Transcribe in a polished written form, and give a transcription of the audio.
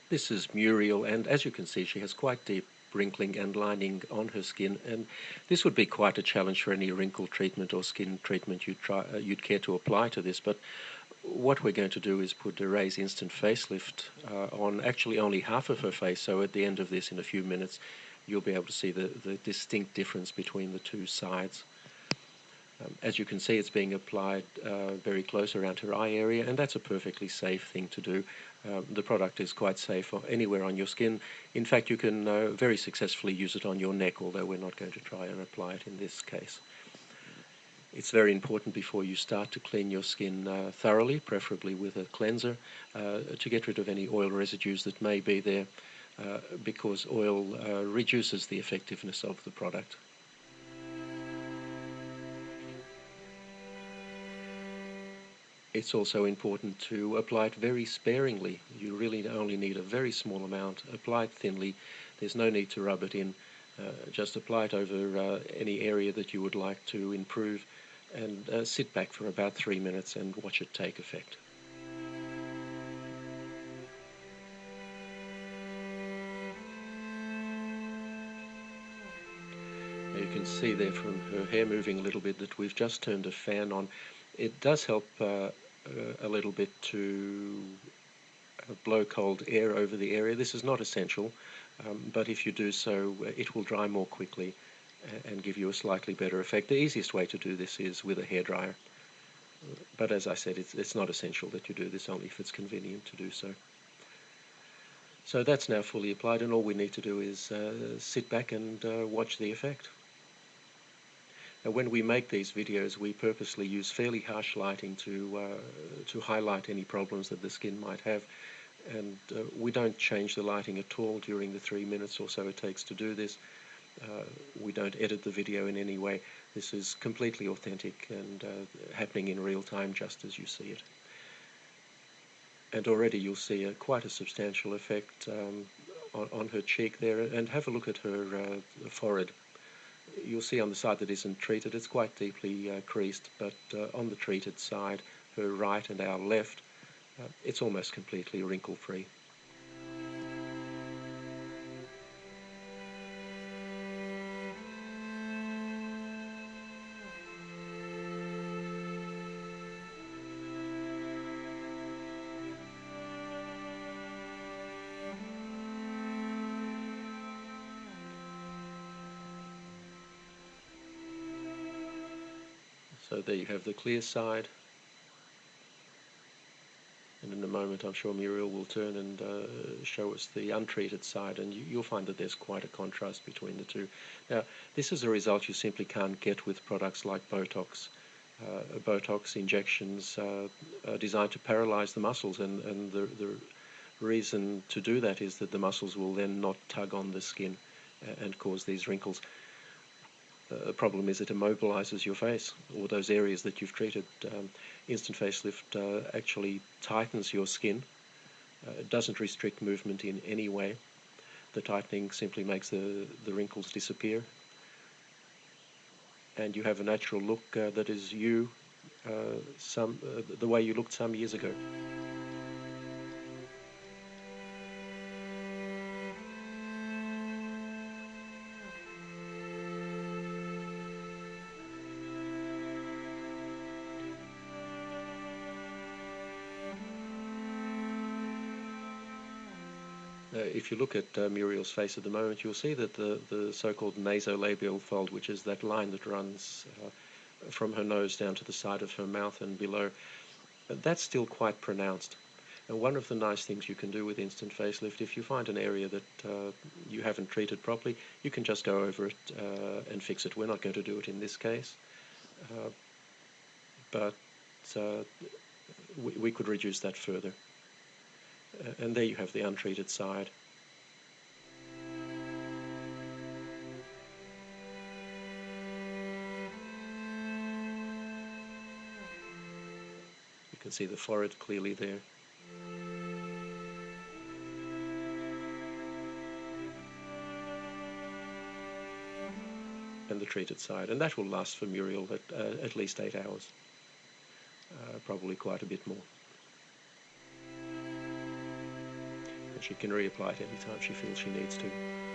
This is Muriel, and as you can see, she has quite deep wrinkling and lining on her skin, and this would be quite a challenge for any wrinkle treatment or skin treatment you'd care to apply to this. But what we're going to do is put a Ray's Instant Facelift on actually only half of her face, so at the end of this, in a few minutes, you'll be able to see the distinct difference between the two sides. As you can see, it's being applied very close around her eye area, and that's a perfectly safe thing to do. The product is quite safe anywhere on your skin. In fact, you can very successfully use it on your neck, although we're not going to try and apply it in this case. It's very important before you start to clean your skin thoroughly, preferably with a cleanser, to get rid of any oil residues that may be there, because oil reduces the effectiveness of the product. It's also important to apply it very sparingly. You really only need a very small amount. Apply it thinly. There's no need to rub it in. Just apply it over any area that you would like to improve, and sit back for about 3 minutes and watch it take effect. Now you can see there from her hair moving a little bit that we've just turned a fan on. It does help a little bit to blow cold air over the area. This is not essential, but if you do so, it will dry more quickly and give you a slightly better effect. The easiest way to do this is with a hairdryer, but as I said, it's not essential that you do this, only if it's convenient to do so. So that's now fully applied, and all we need to do is sit back and watch the effect. Now, when we make these videos, we purposely use fairly harsh lighting to highlight any problems that the skin might have, and we don't change the lighting at all during the 3 minutes or so it takes to do this. We don't edit the video in any way. This is completely authentic and happening in real time, just as you see it. And already you'll see quite a substantial effect on her cheek there, and have a look at her forehead. You'll see on the side that isn't treated, it's quite deeply creased, but on the treated side, her right and our left, it's almost completely wrinkle-free. So there you have the clear side, and in a moment I'm sure Muriel will turn and show us the untreated side, and you'll find that there's quite a contrast between the two. Now, this is a result you simply can't get with products like Botox. Botox injections are designed to paralyze the muscles, and the reason to do that is that the muscles will then not tug on the skin and cause these wrinkles. The problem is it immobilizes your face, or those areas that you've treated. Instant Facelift actually tightens your skin. It doesn't restrict movement in any way. The tightening simply makes the wrinkles disappear, and you have a natural look that is you, the way you looked some years ago. If you look at Muriel's face at the moment, you'll see that the so-called nasolabial fold, which is that line that runs from her nose down to the side of her mouth and below, that's still quite pronounced. And one of the nice things you can do with Instant Facelift, if you find an area that you haven't treated properly, you can just go over it and fix it. We're not going to do it in this case, but we could reduce that further. And there you have the untreated side. You can see the forehead clearly there. And the treated side. And that will last for Muriel at least 8 hours. Probably quite a bit more. she can reapply it anytime she feels she needs to.